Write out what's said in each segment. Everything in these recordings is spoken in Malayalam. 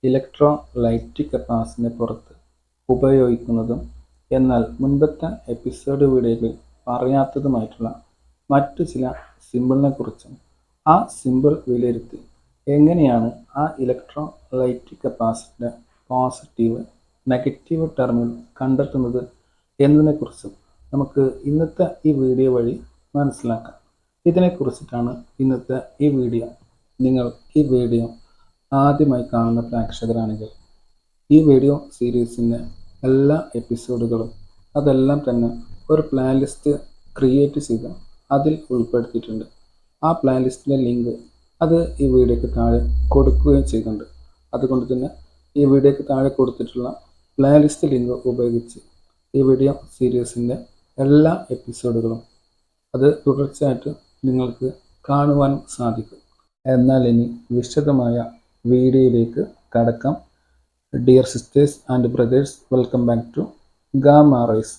ഇലക്ട്രോലൈറ്റിക് കപ്പാസിറ്ററിന് പുറത്ത് ഉപയോഗിക്കുന്നതും എന്നാൽ മുൻപത്തെ എപ്പിസോഡ് വീഡിയോയിൽ പറയാത്തതുമായിട്ടുള്ള മറ്റു ചില സിമ്പിളിനെക്കുറിച്ചും ആ സിമ്പിൾ വിലയിരുത്തി എങ്ങനെയാണ് ആ ഇലക്ട്രോലൈറ്റിക് കപ്പാസിറ്ററിൻ്റെ പോസിറ്റീവ് നെഗറ്റീവ് ടെർമിനൽ കണ്ടെത്തുന്നത് എന്നതിനെക്കുറിച്ചും നമുക്ക് ഇന്നത്തെ ഈ വീഡിയോ വഴി മനസ്സിലാക്കാം. ഇതിനെക്കുറിച്ചിട്ടാണ് ഇന്നത്തെ ഈ വീഡിയോ. നിങ്ങൾ ഈ വീഡിയോ ആദ്യമായി കാണുന്ന പ്രേക്ഷകരാണെങ്കിൽ ഈ വീഡിയോ സീരീസിൻ്റെ എല്ലാ എപ്പിസോഡുകളും അതെല്ലാം തന്നെ ഒരു പ്ലേലിസ്റ്റ് ക്രിയേറ്റ് ചെയ്ത് അതിൽ ഉൾപ്പെടുത്തിയിട്ടുണ്ട്. ആ പ്ലേലിസ്റ്റിൻ്റെ ലിങ്ക് അത് ഈ വീഡിയോയ്ക്ക് താഴെ കൊടുക്കുകയും ചെയ്യുന്നുണ്ട്. അതുകൊണ്ട് തന്നെ ഈ വീഡിയോയ്ക്ക് താഴെ കൊടുത്തിട്ടുള്ള പ്ലേലിസ്റ്റ് ലിങ്ക് ഉപയോഗിച്ച് ഈ വീഡിയോ സീരീസിൻ്റെ എല്ലാ എപ്പിസോഡുകളും അത് തുടർച്ചയായിട്ട് നിങ്ങൾക്ക് കാണുവാനും സാധിക്കും. എന്നാൽ ഇനി വിശദമായ വീഡിയോയിലേക്ക് കടക്കാം. Dear sisters and brothers, welcome back to Gama Rice.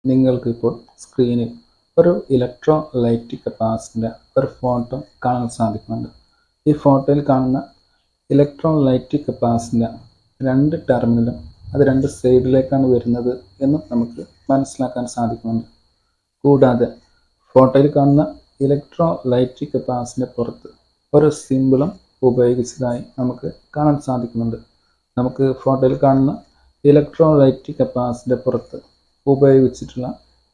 നിങ്ങൾക്കിപ്പോൾ സ്ക്രീനിൽ ഒരു ഇലക്ട്രോലൈറ്റിക് കപ്പാസിറ്ററിൻ്റെ ഒരു ഫോട്ടോ കാണാൻ സാധിക്കുന്നുണ്ട്. ഈ ഫോട്ടോയിൽ കാണുന്ന ഇലക്ട്രോലൈറ്റിക് കപ്പാസിറ്ററിൻ്റെ രണ്ട് ടെർമിനലും അത് രണ്ട് സൈഡിലേക്കാണ് വരുന്നത് എന്നും നമുക്ക് മനസ്സിലാക്കാൻ സാധിക്കുന്നുണ്ട്. കൂടാതെ ഫോട്ടോയിൽ കാണുന്ന ഇലക്ട്രോലൈറ്റിക് കപ്പാസിറ്ററിൻ്റെ പുറത്ത് ഒരു സിമ്പിളും ഉപയോഗിച്ചതായി നമുക്ക് കാണാൻ സാധിക്കുന്നുണ്ട്. നമുക്ക് ഫോട്ടോയിൽ കാണുന്ന ഇലക്ട്രോലൈറ്റിക് കപ്പാസിറ്ററിൻ്റെ പുറത്ത് ഉപയോഗിച്ചിട്ടുള്ള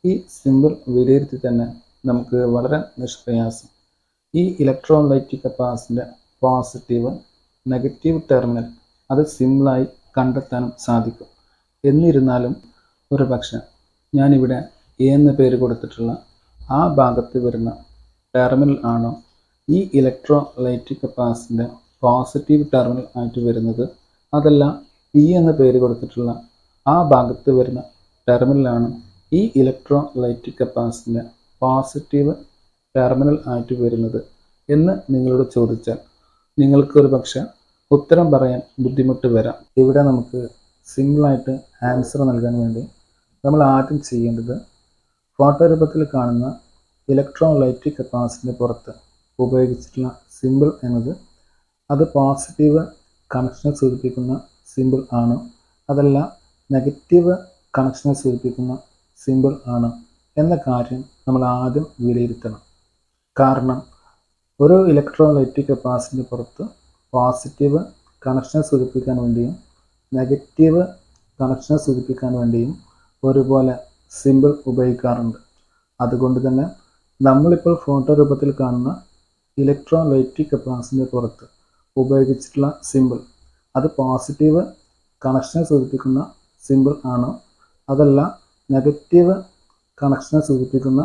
ഈ സിമ്പിൾ വിലയിരുത്തി തന്നെ നമുക്ക് വളരെ നിഷ്പ്രയാസം ഈ ഇലക്ട്രോലൈറ്റിക് കപ്പാസിറ്ററിൻ്റെ പോസിറ്റീവ് നെഗറ്റീവ് ടെർമിനൽ അത് സിമ്പിളായി കണ്ടെത്താനും സാധിക്കും. എന്നിരുന്നാലും ഒരു പക്ഷേ ഞാനിവിടെ എ എന്ന പേര് കൊടുത്തിട്ടുള്ള ആ ഭാഗത്ത് വരുന്ന ടെർമിനൽ ആണോ ഈ ഇലക്ട്രോലൈറ്റിക് കപ്പാസിറ്ററിൻ്റെ പോസിറ്റീവ് ടെർമിനൽ ആയിട്ട് വരുന്നത്, അതല്ല ബി എന്ന പേര് കൊടുത്തിട്ടുള്ള ആ ഭാഗത്ത് വരുന്ന ടെർമിനലാണ് ഈ ഇലക്ട്രോലൈറ്റിക് കപ്പാസിറ്ററിൻ്റെ പോസിറ്റീവ് ടെർമിനൽ ആയിട്ട് വരുന്നത് എന്ന് നിങ്ങളോട് ചോദിച്ചാൽ നിങ്ങൾക്കൊരു പക്ഷേ ഉത്തരം പറയാൻ ബുദ്ധിമുട്ട് വരാം. ഇവിടെ നമുക്ക് സിമ്പിളായിട്ട് ആൻസർ നൽകാൻ വേണ്ടി നമ്മൾ ആദ്യം ചെയ്യേണ്ടത് ഫോട്ടോ രൂപത്തിൽ കാണുന്ന ഇലക്ട്രോലൈറ്റിക് കപ്പാസിറ്ററിന് പുറത്ത് ഉപയോഗിച്ചിട്ടുള്ള സിമ്പിൾ എന്നത് അത് പോസിറ്റീവ് കണക്ഷനെ സൂചിപ്പിക്കുന്ന സിമ്പിൾ ആണോ, അതല്ല നെഗറ്റീവ് കണക്ഷനെ സൂചിപ്പിക്കുന്ന സിമ്പിൾ ആണോ എന്ന കാര്യം നമ്മൾ ആദ്യം വിലയിരുത്തണം. കാരണം ഒരു ഇലക്ട്രോലൈറ്റിക് കപ്പാസിറ്ററിന് പുറത്ത് പോസിറ്റീവ് കണക്ഷനെ സൂചിപ്പിക്കാൻ വേണ്ടിയും നെഗറ്റീവ് കണക്ഷനെ സൂചിപ്പിക്കാൻ വേണ്ടിയും ഒരുപോലെ സിമ്പിൾ ഉപയോഗിക്കാറുണ്ട്. അതുകൊണ്ട് തന്നെ നമ്മളിപ്പോൾ ഫോട്ടോ രൂപത്തിൽ കാണുന്ന ഇലക്ട്രോലൈറ്റിക് കപ്പാസിറ്ററിന് പുറത്ത് ഉപയോഗിച്ചിട്ടുള്ള സിമ്പിൾ അത് പോസിറ്റീവ് കണക്ഷനെ സൂചിപ്പിക്കുന്ന സിമ്പിൾ ആണോ, അതല്ല നെഗറ്റീവ് കണക്ഷനെ സൂചിപ്പിക്കുന്ന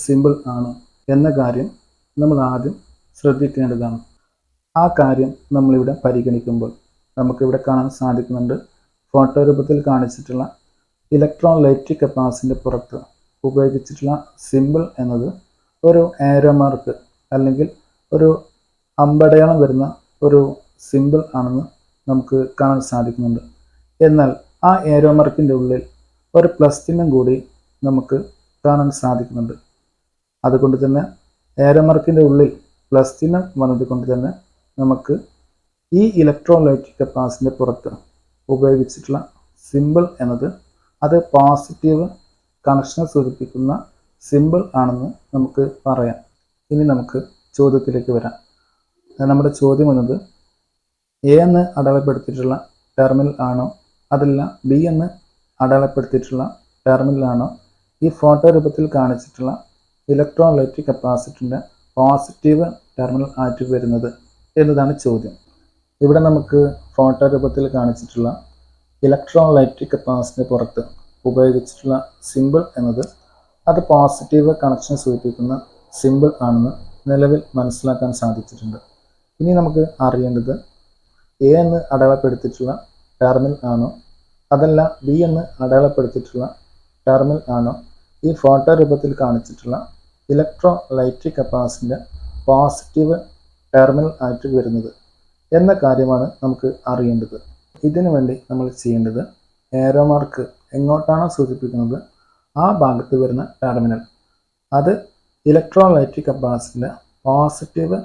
സിമ്പിൾ ആണോ എന്ന കാര്യം നമ്മൾ ആദ്യം ശ്രദ്ധിക്കേണ്ടതാണ്. ആ കാര്യം നമ്മളിവിടെ പരിഗണിക്കുമ്പോൾ നമുക്കിവിടെ കാണാൻ സാധിക്കുന്നുണ്ട്. ഫോട്ടോ രൂപത്തിൽ കാണിച്ചിട്ടുള്ള ഇലക്ട്രോലൈറ്റിക് കപ്പാസിറ്ററിൻ്റെ പുറത്ത് ഉപയോഗിച്ചിട്ടുള്ള സിമ്പിൾ എന്നത് ഒരു ആരോ മാർക്ക് അല്ലെങ്കിൽ ഒരു അമ്പടയാളം വരുന്ന ഒരു സിമ്പിൾ ആണെന്ന് നമുക്ക് കാണാൻ സാധിക്കുന്നുണ്ട്. എന്നാൽ ആ ആരോ മാർക്കിൻ്റെ ഉള്ളിൽ ഒരു പ്ലസ് ചിഹ്നം കൂടി നമുക്ക് കാണാൻ സാധിക്കുന്നുണ്ട്. അതുകൊണ്ട് തന്നെ ആരോ മാർക്കിൻ്റെ ഉള്ളിൽ പ്ലസ് ചിഹ്നം വന്നതുകൊണ്ട് തന്നെ നമുക്ക് ഈ ഇലക്ട്രോലൈറ്റിക് കപ്പാസിറ്ററിൻ്റെ പുറത്ത് ഉപയോഗിച്ചിട്ടുള്ള സിമ്പിൾ എന്നത് അത് പോസിറ്റീവ് കണക്ഷനെ സൂചിപ്പിക്കുന്ന സിമ്പിൾ ആണെന്ന് നമുക്ക് പറയാം. ഇനി നമുക്ക് ചോദ്യത്തിലേക്ക് വരാം. നമ്മുടെ ചോദ്യം എന്നത് എ എന്ന് അടയാളപ്പെടുത്തിയിട്ടുള്ള ടെർമിനൽ ആണോ, അതല്ല ബി എന്ന് അടയാളപ്പെടുത്തിയിട്ടുള്ള ടെർമിനൽ ആണോ ഈ ഫോട്ടോ രൂപത്തിൽ കാണിച്ചിട്ടുള്ള ഇലക്ട്രോലൈറ്റിക് കപ്പാസിറ്ററിൻ്റെ പോസിറ്റീവ് ടെർമിനൽ ആയിട്ട് വരുന്നത് എന്നതാണ് ചോദ്യം. ഇവിടെ നമുക്ക് ഫോട്ടോ രൂപത്തിൽ കാണിച്ചിട്ടുള്ള ഇലക്ട്രോലൈറ്റിക് കപ്പാസിറ്ററിന് പുറത്ത് ഉപയോഗിച്ചിട്ടുള്ള സിമ്പിൾ എന്നത് അത് പോസിറ്റീവ് കണക്ഷൻ സൂചിപ്പിക്കുന്ന സിമ്പിൾ ആണെന്ന് നിലവിൽ മനസ്സിലാക്കാൻ സാധിച്ചിട്ടുണ്ട്. ഇനി നമുക്ക് അറിയേണ്ടത് എ എന്ന് അടയാളപ്പെടുത്തിയിട്ടുള്ള ടെർമിനൽ ആണോ, അതല്ല ബി എന്ന് അടയാളപ്പെടുത്തിയിട്ടുള്ള ടെർമിനൽ ആണോ ഈ ഫോട്ടോ രൂപത്തിൽ കാണിച്ചിട്ടുള്ള ഇലക്ട്രോലൈറ്റിക് കപ്പാസിറ്ററിൻ്റെ പോസിറ്റീവ് ടെർമിനൽ ആയിട്ട് വരുന്നത് എന്ന കാര്യമാണ് നമുക്ക് അറിയേണ്ടത്. ഇതിനു വേണ്ടി നമ്മൾ ചെയ്യേണ്ടത് ആരോ മാർക്ക് എങ്ങോട്ടാണോ സൂചിപ്പിക്കുന്നത് ആ ഭാഗത്ത് വരുന്ന ടെർമിനൽ അത് ഇലക്ട്രോലൈറ്റിക് കപ്പാസിറ്ററിൻ്റെ പോസിറ്റീവ്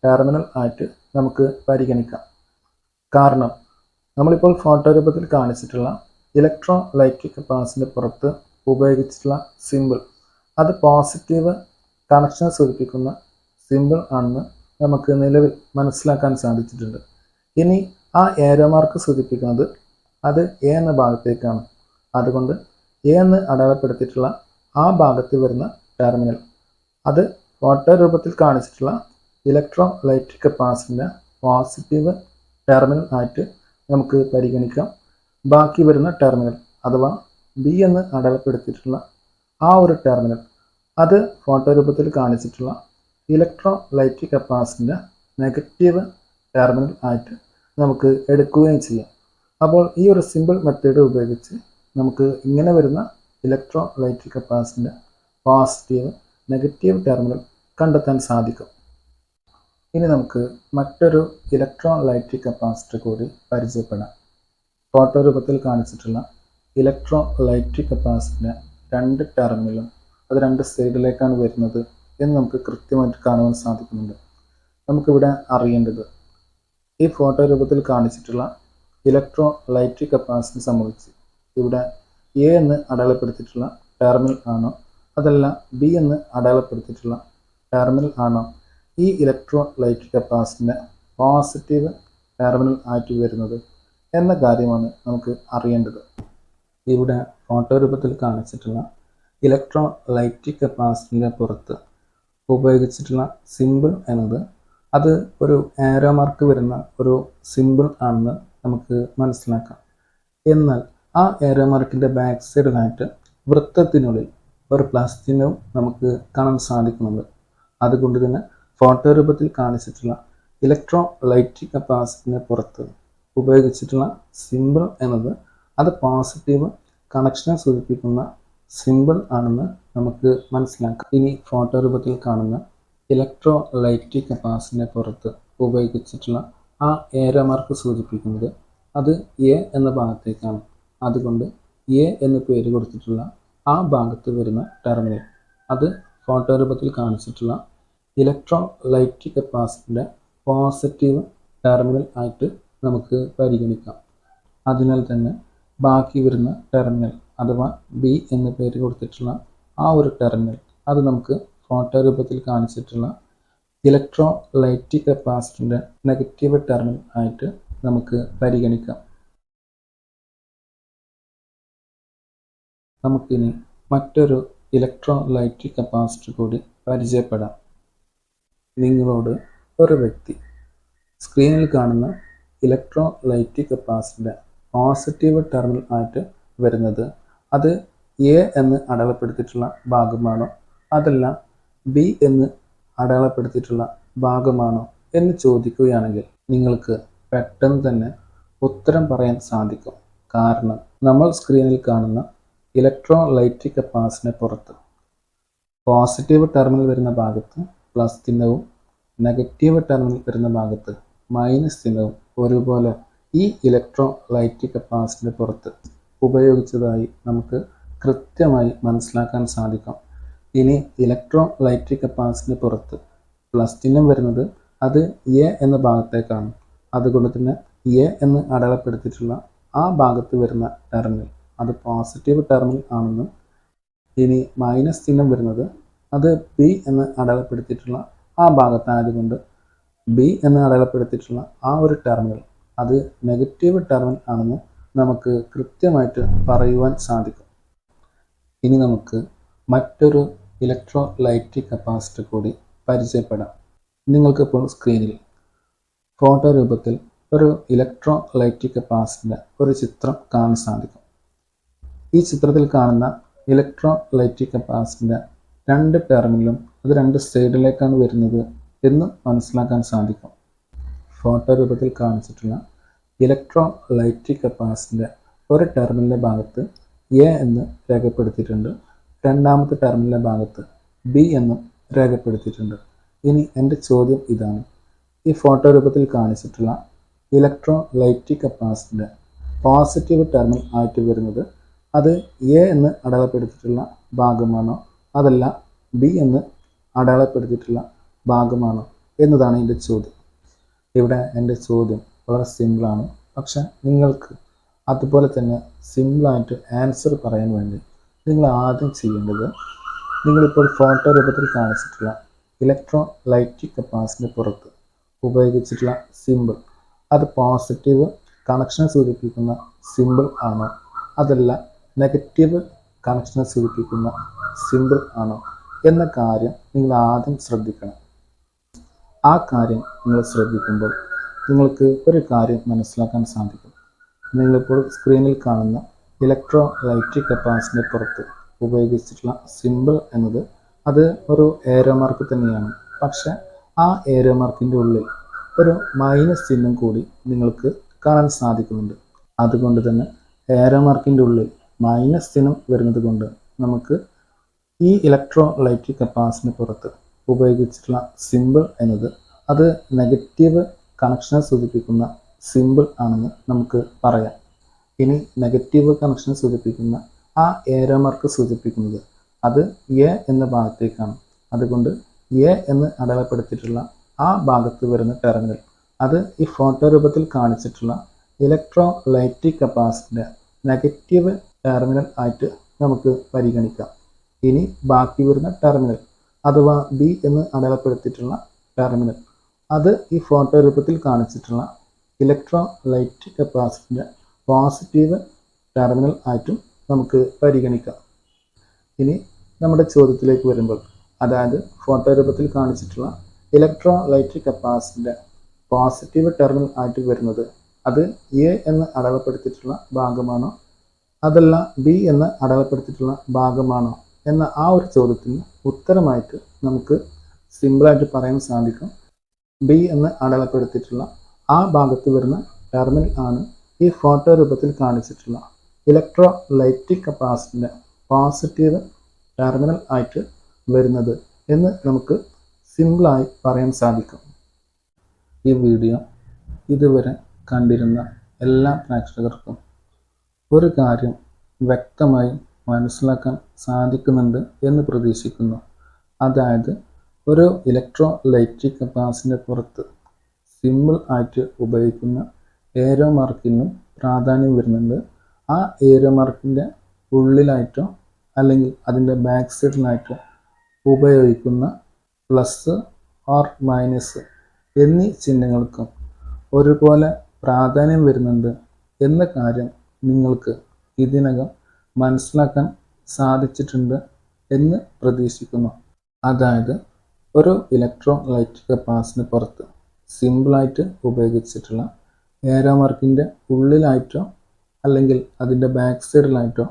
ടെർമിനൽ ആയിട്ട് നമുക്ക് പരിഗണിക്കാം. കാരണം നമ്മളിപ്പോൾ ഫോട്ടോ രൂപത്തിൽ കാണിച്ചിട്ടുള്ള ഇലക്ട്രോലൈറ്റിക് കപ്പാസിറ്ററിൻ്റെ പുറത്ത് ഉപയോഗിച്ചിട്ടുള്ള സിമ്പിൾ അത് പോസിറ്റീവ് കണക്ഷൻ സൂചിപ്പിക്കുന്ന സിമ്പിൾ ആണെന്ന് നമുക്ക് നിലവിൽ മനസ്സിലാക്കാൻ സാധിച്ചിട്ടുണ്ട്. ഇനി ആ ഏരോ മാർക്ക് സൂചിപ്പിക്കുന്നത് അത് എ എന്ന ഭാഗത്തേക്കാണ്. അതുകൊണ്ട് എ എന്ന് അടയാളപ്പെടുത്തിയിട്ടുള്ള ആ ഭാഗത്ത് വരുന്ന ടെർമിനൽ അത് ഫോട്ടോ രൂപത്തിൽ കാണിച്ചിട്ടുള്ള ഇലക്ട്രോലൈറ്റിക് കപ്പാസിറ്ററിൻ്റെ പോസിറ്റീവ് ടെർമിനൽ ആയിട്ട് നമുക്ക് പരിഗണിക്കാം. ബാക്കി വരുന്ന ടെർമിനൽ അഥവാ ബി എന്ന് അടയാളപ്പെടുത്തിയിട്ടുള്ള ആ ഒരു ടെർമിനൽ അത് ഫോട്ടോ രൂപത്തിൽ കാണിച്ചിട്ടുള്ള ഇലക്ട്രോലൈറ്റിക് കപ്പാസിറ്ററിൻ്റെ നെഗറ്റീവ് ടെർമിനൽ ആയിട്ട് നമുക്ക് എടുക്കുകയും ചെയ്യാം. അപ്പോൾ ഈ ഒരു സിമ്പിൾ മെത്തേഡ് ഉപയോഗിച്ച് നമുക്ക് ഇങ്ങനെ വരുന്ന ഇലക്ട്രോലൈറ്റിക് കപ്പാസിറ്ററിൻ്റെ പോസിറ്റീവ് നെഗറ്റീവ് ടെർമിനൽ കണ്ടെത്താൻ സാധിക്കും. ഇനി നമുക്ക് മറ്റൊരു ഇലക്ട്രോലൈറ്റിക് കപ്പാസിറ്റർ കൂടി പരിചയപ്പെടാം. ഫോട്ടോ രൂപത്തിൽ കാണിച്ചിട്ടുള്ള ഇലക്ട്രോലൈറ്റിക് കപ്പാസിറ്ററിൻ്റെ രണ്ട് ടെർമിനലും അത് രണ്ട് സൈഡിലേക്കാണ് വരുന്നത് എന്ന് നമുക്ക് കൃത്യമായിട്ട് കാണുവാൻ സാധിക്കുന്നുണ്ട്. നമുക്കിവിടെ അറിയേണ്ടത് ഈ ഫോട്ടോ രൂപത്തിൽ കാണിച്ചിട്ടുള്ള ഇലക്ട്രോലൈറ്റിക് കപ്പാസിറ്ററിനെ സംബന്ധിച്ച് ഇവിടെ എ എന്ന് അടയാളപ്പെടുത്തിയിട്ടുള്ള ടെർമിനൽ ആണോ അതല്ല ബി എന്ന് അടയാളപ്പെടുത്തിയിട്ടുള്ള ടെർമിനൽ ആണോ ഈ ഇലക്ട്രോലൈറ്റിക് കപ്പാസിറ്ററിൻ്റെ പോസിറ്റീവ് ടെർമിനൽ ആയിട്ട് വരുന്നത് എന്ന കാര്യമാണ് നമുക്ക് അറിയേണ്ടത്. ഇവിടെ ഫോട്ടോ രൂപത്തിൽ കാണിച്ചിട്ടുള്ള ഇലക്ട്രോലൈറ്റിക് കപ്പാസിറ്ററിൻ്റെ പുറത്ത് ഉപയോഗിച്ചിട്ടുള്ള സിമ്പിൾ എന്നത് അത് ഒരു ആരോ മാർക്ക് വരുന്ന ഒരു സിമ്പിൾ ആണെന്ന് നമുക്ക് മനസ്സിലാക്കാം. എന്നാൽ ആ ആരോ മാർക്കിൻ്റെ ബാക്ക് സൈഡിലായിട്ട് വൃത്തത്തിനുള്ളിൽ ഒരു പ്ലസ് ചിഹ്നവും നമുക്ക് കാണാൻ സാധിക്കുന്നുണ്ട്. അതുകൊണ്ട് തന്നെ ഫോട്ടോ രൂപത്തിൽ കാണിച്ചിട്ടുള്ള ഇലക്ട്രോലൈറ്റിക് കപ്പാസിറ്ററിൻ്റെ പുറത്ത് ഉപയോഗിച്ചിട്ടുള്ള സിമ്പിൾ എന്നത് അത് പോസിറ്റീവ് കണക്ഷനെ സൂചിപ്പിക്കുന്ന സിമ്പിൾ ആണെന്ന് നമുക്ക് മനസ്സിലാക്കാം. ഇനി ഫോട്ടോ രൂപത്തിൽ കാണുന്ന ഇലക്ട്രോലൈറ്റിക് കപ്പാസിറ്ററിൻ്റെ പുറത്ത് ഉപയോഗിച്ചിട്ടുള്ള ആ ഏരോ മാർക്ക് സൂചിപ്പിക്കുന്നത് അത് എ എന്ന ഭാഗത്തേക്കാണ്. അതുകൊണ്ട് എ എന്ന് പേര് കൊടുത്തിട്ടുള്ള ആ ഭാഗത്ത് വരുന്ന ടെർമിനൽ അത് ഫോട്ടോ രൂപത്തിൽ കാണിച്ചിട്ടുള്ള ഇലക്ട്രോലൈറ്റിക് കപ്പാസിറ്ററിൻ്റെ പോസിറ്റീവ് ടെർമിനൽ ആയിട്ട് നമുക്ക് പരിഗണിക്കാം. അതിനാൽ തന്നെ ബാക്കി വരുന്ന ടെർമിനൽ അഥവാ ബി എന്ന് പേര് കൊടുത്തിട്ടുള്ള ആ ഒരു ടെർമിനൽ അത് നമുക്ക് ഫോട്ടോ രൂപത്തിൽ കാണിച്ചിട്ടുള്ള ഇലക്ട്രോലൈറ്റിക് കപ്പാസിറ്ററിൻ്റെ നെഗറ്റീവ് ടെർമിനൽ ആയിട്ട് നമുക്ക് പരിഗണിക്കാം. നമുക്കിനി മറ്റൊരു ഇലക്ട്രോലൈറ്റിക് കപ്പാസിറ്റർ കൂടി പരിചയപ്പെടാം. നിങ്ങളോട് ഒരു വ്യക്തി സ്ക്രീനിൽ കാണുന്ന ഇലക്ട്രോലൈറ്റിക് കപ്പാസിറ്ററിൻ്റെ പോസിറ്റീവ് ടെർമിനൽ ആയിട്ട് വരുന്നത് അത് എ എന്ന് അടയാളപ്പെടുത്തിയിട്ടുള്ള ഭാഗമാണോ അതല്ല ബി എന്ന് അടയാളപ്പെടുത്തിയിട്ടുള്ള ഭാഗമാണോ എന്ന് ചോദിക്കുകയാണെങ്കിൽ നിങ്ങൾക്ക് പെട്ടെന്ന് തന്നെ ഉത്തരം പറയാൻ സാധിക്കും. കാരണം നമ്മൾ സ്ക്രീനിൽ കാണുന്ന ഇലക്ട്രോലൈറ്റിക് കപ്പാസിറ്ററിന് പുറത്ത് പോസിറ്റീവ് ടെർമിനൽ വരുന്ന ഭാഗത്ത് പ്ലസ് ചിഹ്നവും നെഗറ്റീവ് ടെർമിനൽ വരുന്ന ഭാഗത്ത് മൈനസ് ചിഹ്നവും ഒരുപോലെ ഈ ഇലക്ട്രോലൈറ്റിക് കപ്പാസിറ്ററിന് പുറത്ത് ഉപയോഗിച്ചതായി നമുക്ക് കൃത്യമായി മനസ്സിലാക്കാൻ സാധിക്കും. ഇനി ഇലക്ട്രോലൈറ്റിക് കപ്പാസിറ്ററിന് പുറത്ത് പ്ലസ് ചിഹ്നം വരുന്നത് അത് എ എന്ന ഭാഗത്തേക്കാണ്. അതുകൊണ്ട് തന്നെ എ എന്ന് അടയാളപ്പെടുത്തിയിട്ടുള്ള ആ ഭാഗത്ത് വരുന്ന ടെർമിനൽ അത് പോസിറ്റീവ് ടെർമിനൽ ആണെന്നും ഇനി മൈനസ് ചിഹ്നം വരുന്നത് അത് ബി എന്ന് അടയാളപ്പെടുത്തിയിട്ടുള്ള ആ ഭാഗത്തായതുകൊണ്ട് ബി എന്ന് അടയാളപ്പെടുത്തിയിട്ടുള്ള ആ ഒരു ടെർമിനൽ അത് നെഗറ്റീവ് ടെർമിനൽ ആണെന്ന് നമുക്ക് കൃത്യമായിട്ട് പറയുവാൻ സാധിക്കും. ഇനി നമുക്ക് മറ്റൊരു ഇലക്ട്രോലൈറ്റിക് കപ്പാസിറ്റർ കൂടി പരിചയപ്പെടാം. നിങ്ങൾക്കിപ്പോൾ സ്ക്രീനിൽ ഫോട്ടോ രൂപത്തിൽ ഒരു ഇലക്ട്രോലൈറ്റിക് കപ്പാസിറ്ററിൻ്റെ ഒരു ചിത്രം കാണാൻ സാധിക്കും. ഈ ചിത്രത്തിൽ കാണുന്ന ഇലക്ട്രോലൈറ്റിക് കപ്പാസിറ്ററിൻ്റെ രണ്ട് ടെർമിനലും അത് രണ്ട് സൈഡിലേക്കാണ് വരുന്നത് എന്ന് മനസ്സിലാക്കാൻ സാധിക്കും. ഫോട്ടോ രൂപത്തിൽ കാണിച്ചിട്ടുള്ള ഇലക്ട്രോലൈറ്റിക് കപ്പാസിറ്ററിൻ്റെ ഒരു ടെർമിനലിൻ്റെ ഭാഗത്ത് എ എന്ന് രേഖപ്പെടുത്തിയിട്ടുണ്ട്, രണ്ടാമത്തെ ടെർമിനലിൻ്റെ ഭാഗത്ത് ബി എന്നും രേഖപ്പെടുത്തിയിട്ടുണ്ട്. ഇനി എൻ്റെ ചോദ്യം ഇതാണ്, ഈ ഫോട്ടോ രൂപത്തിൽ കാണിച്ചിട്ടുള്ള ഇലക്ട്രോലൈറ്റിക് കപ്പാസിറ്ററിൻ്റെ പോസിറ്റീവ് ടെർമിനൽ ആയിട്ട് വരുന്നത് അത് എ എന്ന് അടയാളപ്പെടുത്തിയിട്ടുള്ള ഭാഗമാണോ അതല്ല ബി എന്ന് അടയാളപ്പെടുത്തിയിട്ടുള്ള ഭാഗമാണോ എന്നതാണ് എൻ്റെ ചോദ്യം. ഇവിടെ എൻ്റെ ചോദ്യം വളരെ സിമ്പിളാണ്. പക്ഷെ നിങ്ങൾക്ക് അതുപോലെ തന്നെ സിമ്പിളായിട്ട് ആൻസർ പറയാൻ വേണ്ടി നിങ്ങൾ ആദ്യം ചെയ്യേണ്ടത്, നിങ്ങളിപ്പോൾ ഫോട്ടോ രൂപത്തിൽ കാണിച്ചിട്ടുള്ള ഇലക്ട്രോലൈറ്റിക് കപ്പാസിറ്ററിന് പുറത്ത് ഉപയോഗിച്ചിട്ടുള്ള സിമ്പിൾ അത് പോസിറ്റീവ് കണക്ഷനെ സൂചിപ്പിക്കുന്ന സിമ്പിൾ ആണോ അതല്ല നെഗറ്റീവ് കണക്ഷനെ സൂചിപ്പിക്കുന്ന സിമ്പിൾ ആണോ എന്ന കാര്യം നിങ്ങൾ ആദ്യം ശ്രദ്ധിക്കണം. ആ കാര്യം നിങ്ങൾ ശ്രദ്ധിക്കുമ്പോൾ നിങ്ങൾക്ക് ഒരു കാര്യം മനസ്സിലാക്കാൻ സാധിക്കും. നിങ്ങളിപ്പോൾ സ്ക്രീനിൽ കാണുന്ന ഇലക്ട്രോലൈറ്റിക് കപ്പാസിറ്ററിന് പുറത്ത് ഉപയോഗിച്ചിട്ടുള്ള സിമ്പിൾ എന്നത് അത് ഒരു ഏരോ മാർക്ക് തന്നെയാണ്. പക്ഷെ ആ ഏരോ മാർക്കിൻ്റെ ഉള്ളിൽ ഒരു മൈനസ് ചിഹ്നം കൂടി നിങ്ങൾക്ക് കാണാൻ സാധിക്കുന്നുണ്ട്. അതുകൊണ്ട് തന്നെ ഏരോ മാർക്കിൻ്റെ ഉള്ളിൽ മൈനസ് ചിഹ്നം വരുന്നത് കൊണ്ട് നമുക്ക് ഈ ഇലക്ട്രോലൈറ്റിക് കപ്പാസിറ്ററിന് പുറത്ത് ഉപയോഗിച്ചിട്ടുള്ള സിമ്പിൾ എന്നത് അത് നെഗറ്റീവ് കണക്ഷനെ സൂചിപ്പിക്കുന്ന സിമ്പിൾ ആണെന്ന് നമുക്ക് പറയാം. ഇനി നെഗറ്റീവ് കണക്ഷനെ സൂചിപ്പിക്കുന്ന ആ ഏരോ മാർക്ക് സൂചിപ്പിക്കുന്നത് അത് എ എന്ന ഭാഗത്തേക്കാണ്. അതുകൊണ്ട് എ എന്ന് അടയാളപ്പെടുത്തിയിട്ടുള്ള ആ ഭാഗത്ത് വരുന്ന ടെർമിനൽ അത് ഈ ഫോട്ടോ രൂപത്തിൽ കാണിച്ചിട്ടുള്ള ഇലക്ട്രോലൈറ്റിക് കപ്പാസിറ്ററിൻ്റെ നെഗറ്റീവ് ടെർമിനൽ ആയിട്ട് നമുക്ക് പരിഗണിക്കാം. ഇനി ബാക്കി വരുന്ന ടെർമിനൽ അഥവാ ബി എന്ന് അടയാളപ്പെടുത്തിയിട്ടുള്ള ടെർമിനൽ അത് ഈ ഫോട്ടോ രൂപത്തിൽ കാണിച്ചിട്ടുള്ള ഇലക്ട്രോലൈറ്റിക് കപ്പാസിറ്ററിൻ്റെ പോസിറ്റീവ് ടെർമിനൽ ആയിട്ടും നമുക്ക് പരിഗണിക്കാം. ഇനി നമ്മുടെ ചോദ്യത്തിലേക്ക് വരുമ്പോൾ, അതായത് ഫോട്ടോ രൂപത്തിൽ കാണിച്ചിട്ടുള്ള ഇലക്ട്രോലൈറ്റിക് കപ്പാസിറ്ററിൻ്റെ പോസിറ്റീവ് ടെർമിനൽ ആയിട്ട് വരുന്നത് അത് എ എന്ന് അടയാളപ്പെടുത്തിയിട്ടുള്ള ഭാഗമാണോ അതല്ല ബി എന്ന് അടയാളപ്പെടുത്തിയിട്ടുള്ള ഭാഗമാണോ എന്ന ആ ഒരു ചോദ്യത്തിന് ഉത്തരമായിട്ട് നമുക്ക് സിമ്പിളായിട്ട് പറയാൻ സാധിക്കും. ബി എന്ന് അടയാളപ്പെടുത്തിയിട്ടുള്ള ആ ഭാഗത്ത് വരുന്ന ടെർമിനൽ ആണ് ഈ ഫോട്ടോ രൂപത്തിൽ കാണിച്ചിട്ടുള്ള ഇലക്ട്രോലൈറ്റിക് കപ്പാസിറ്ററിൻ്റെ പോസിറ്റീവ് ടെർമിനൽ ആയിട്ട് വരുന്നത് എന്ന് നമുക്ക് സിമ്പിളായി പറയാൻ സാധിക്കും. ഈ വീഡിയോ ഇതുവരെ കണ്ടിരുന്ന എല്ലാ പ്രേക്ഷകർക്കും ഒരു കാര്യം വ്യക്തമായി മനസ്സിലാക്കാൻ സാധിക്കുന്നുണ്ട് എന്ന് പ്രതീക്ഷിക്കുന്നു. അതായത് ഒരു ഇലക്ട്രോലൈറ്റിക് കപ്പാസിറ്ററിൻ്റെ പുറത്ത് സിമ്പിൾ ആയിട്ട് ഉപയോഗിക്കുന്ന ഏരോ മാർക്കിനും പ്രാധാന്യം വരുന്നുണ്ട്. ആ ഏരോ മാർക്കിൻ്റെ ഉള്ളിലായിട്ടോ അല്ലെങ്കിൽ അതിൻ്റെ ബാക്ക് സൈഡിലായിട്ടോ ഉപയോഗിക്കുന്ന പ്ലസ് ഓർ മൈനസ് എന്നീ ചിഹ്നങ്ങൾക്കും ഒരുപോലെ പ്രാധാന്യം വരുന്നുണ്ട് എന്ന കാര്യം നിങ്ങൾക്ക് ഇതിനകം മനസ്സിലാക്കാൻ സാധിച്ചിട്ടുണ്ട് എന്ന് പ്രതീക്ഷിക്കുന്നു. അതായത് ഒരു ഇലക്ട്രോലൈറ്റിക് കപ്പാസിറ്ററിന് പുറത്ത് സിമ്പിളായിട്ട് ഉപയോഗിച്ചിട്ടുള്ള ഏരോ മാർക്കിൻ്റെ ഉള്ളിലായിട്ടോ അല്ലെങ്കിൽ അതിൻ്റെ ബാക്ക് സൈഡിലായിട്ടോ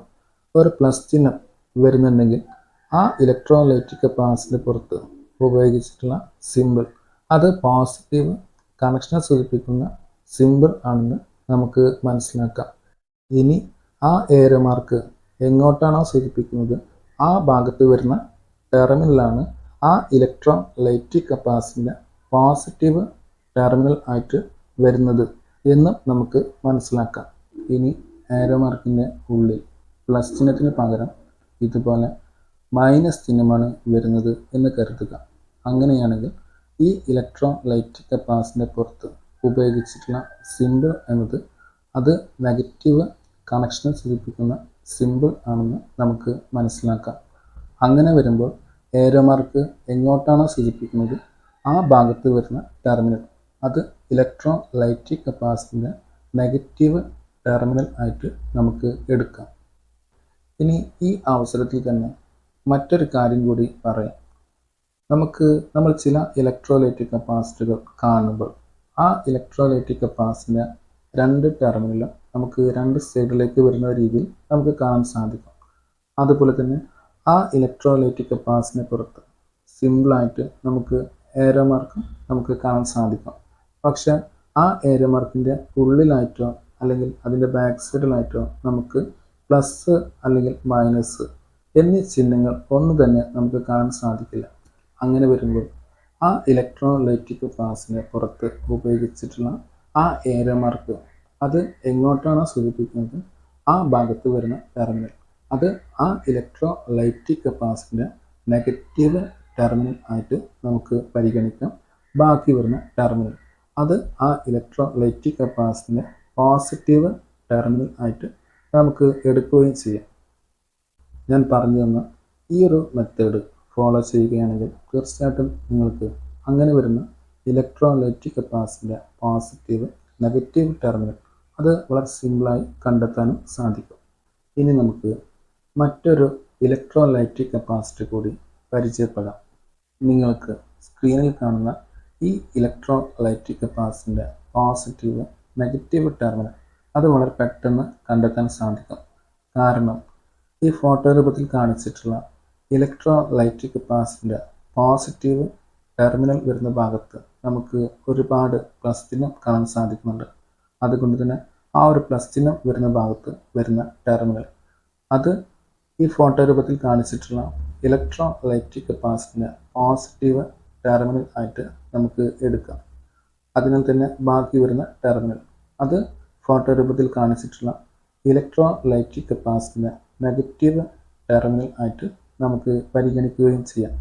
ഒരു പ്ലസ് ചിഹ്നം വരുന്നുണ്ടെങ്കിൽ ആ ഇലക്ട്രോലൈറ്റിക് കപ്പാസിറ്ററിന് പുറത്ത് ഉപയോഗിച്ചിട്ടുള്ള സിമ്പിൾ അത് പോസിറ്റീവ് കണക്ഷനെ സൂചിപ്പിക്കുന്ന സിമ്പിൾ ആണെന്ന് നമുക്ക് മനസ്സിലാക്കാം. ഇനി ആ ഏരോ മാർക്ക് എങ്ങോട്ടാണോ സൂചിപ്പിക്കുന്നത് ആ ഭാഗത്ത് വരുന്ന ടെർമിനലാണ് ആ ഇലക്ട്രോലൈറ്റിക് കപ്പാസിറ്ററിൻ്റെ പോസിറ്റീവ് ടെർമിനൽ ആയിട്ട് വരുന്നത് എന്ന് നമുക്ക് മനസ്സിലാക്കാം. ഇനി ഏരോ മാർക്കിൻ്റെ ഉള്ളിൽ പ്ലസ് ചിഹ്നത്തിന് പകരം ഇതുപോലെ മൈനസ് ചിഹ്നമാണ് വരുന്നത് എന്ന് കരുതുക. അങ്ങനെയാണെങ്കിൽ ഈ ഇലക്ട്രോലൈറ്റിക് കപ്പാസിറ്ററിൻ്റെ പുറത്ത് ഉപയോഗിച്ചിട്ടുള്ള സിമ്പിൾ എന്നത് അത് നെഗറ്റീവ് കണക്ഷനെ സൂചിപ്പിക്കുന്ന സിമ്പിൾ ആണെന്ന് നമുക്ക് മനസ്സിലാക്കാം. അങ്ങനെ വരുമ്പോൾ ഏരോ മാർക്ക് എങ്ങോട്ടാണോ സൂചിപ്പിക്കുന്നത് ആ ഭാഗത്ത് വരുന്ന ടെർമിനൽ അത് ഇലക്ട്രോലൈറ്റിക് കപ്പാസിറ്ററിൻ്റെ നെഗറ്റീവ് ടെർമിനൽ ആയിട്ട് നമുക്ക് എടുക്കാം. ഇനി ഈ അവസരത്തിൽ തന്നെ മറ്റൊരു കാര്യം കൂടി പറയാം. നമ്മൾ ചില ഇലക്ട്രോലൈറ്റിക് കപ്പാസിറ്ററുകൾ കാണുമ്പോൾ ആ ഇലക്ട്രോലൈറ്റിക് കപ്പാസിറ്ററിൻ്റെ രണ്ട് ടെർമിനലും നമുക്ക് രണ്ട് സൈഡിലേക്ക് വരുന്ന രീതിയിൽ നമുക്ക് കാണാൻ സാധിക്കും. അതുപോലെ തന്നെ ആ ഇലക്ട്രോലൈറ്റിക് കപ്പാസിറ്ററിന് പുറത്ത് സിമ്പിളായിട്ട് നമുക്ക് ഏരോ മാർക്ക് നമുക്ക് കാണാൻ സാധിക്കും. പക്ഷെ ആ ഏരോ മാർക്കിൻ്റെ ഉള്ളിലായിട്ടോ അല്ലെങ്കിൽ അതിൻ്റെ ബാക്ക് സൈഡിലായിട്ടോ നമുക്ക് പ്ലസ് അല്ലെങ്കിൽ മൈനസ് എന്നീ ചിഹ്നങ്ങൾ ഒന്നും തന്നെ നമുക്ക് കാണാൻ സാധിക്കില്ല. അങ്ങനെ വരുമ്പോൾ ആ ഇലക്ട്രോലൈറ്റിക് കപ്പാസിറ്ററിന് പുറത്ത് ഉപയോഗിച്ചിട്ടുള്ള ആ ഏരോ മാർക്ക് അത് എങ്ങോട്ടാണോ സൂചിപ്പിക്കുന്നത് ആ ഭാഗത്ത് വരുന്ന ടെർമിനൽ, അത് ആ ഇലക്ട്രോലൈറ്റിക് കപ്പാസിറ്ററിൻ്റെ നെഗറ്റീവ് ടെർമിനൽ ആയിട്ട് നമുക്ക് പരിഗണിക്കാം. ബാക്കി വരുന്ന ടെർമിനൽ അത് ആ ഇലക്ട്രോലൈറ്റിക് കപ്പാസിറ്ററിൻ്റെ പോസിറ്റീവ് ടെർമിനൽ ആയിട്ട് നമുക്ക് എടുക്കുകയും ചെയ്യാം. ഞാൻ പറഞ്ഞു തന്ന ഈ ഒരു മെത്തേഡ് ഫോളോ ചെയ്യുകയാണെങ്കിൽ തീർച്ചയായിട്ടും നിങ്ങൾക്ക് അങ്ങനെ വരുന്ന ഇലക്ട്രോലൈറ്റിക് കപ്പാസിറ്ററിൻ്റെ പോസിറ്റീവ് നെഗറ്റീവ് ടെർമിനൽ അത് വളരെ സിമ്പിളായി കണ്ടെത്താനും സാധിക്കും. ഇനി നമുക്ക് മറ്റൊരു ഇലക്ട്രോലൈറ്റിക് കപ്പാസിറ്റർ കൂടി പരിചയപ്പെടാം. നിങ്ങൾക്ക് സ്ക്രീനിൽ കാണുന്ന ഈ ഇലക്ട്രോലൈറ്റിക് കപ്പാസിറ്ററിൻ്റെ പോസിറ്റീവ് നെഗറ്റീവ് ടെർമിനൽ അത് വളരെ പെട്ടെന്ന് കണ്ടെത്താൻ സാധിക്കും. കാരണം ഈ ഫോട്ടോ രൂപത്തിൽ കാണിച്ചിട്ടുള്ള ഇലക്ട്രോലൈറ്റിക് കപ്പാസിറ്ററിൻ്റെ പോസിറ്റീവ് ടെർമിനൽ വരുന്ന ഭാഗത്ത് നമുക്ക് ഒരുപാട് പ്ലസ് ചിഹ്നം കാണാൻ സാധിക്കുന്നുണ്ട്. അതുകൊണ്ട് തന്നെ ആ ഒരു പ്ലസ് ചിഹ്നം വരുന്ന ഭാഗത്ത് വരുന്ന ടെർമിനൽ അത് ഈ ഫോട്ടോ രൂപത്തിൽ കാണിച്ചിട്ടുള്ള ഇലക്ട്രോലൈറ്റിക് കപ്പാസിറ്ററിൻ്റെ പോസിറ്റീവ് ടെർമിനൽ ആയിട്ട് നമുക്ക് എടുക്കാം. അതിനാൽ തന്നെ ബാക്കി വരുന്ന ടെർമിനൽ അത് ഫോട്ടോ രൂപത്തിൽ കാണിച്ചിട്ടുള്ള ഇലക്ട്രോലൈറ്റിക് കപ്പാസിറ്ററിൻ്റെ നെഗറ്റീവ് ടെർമിനൽ ആയിട്ട് നമുക്ക് പരിഗണിക്കുകയും ചെയ്യാം.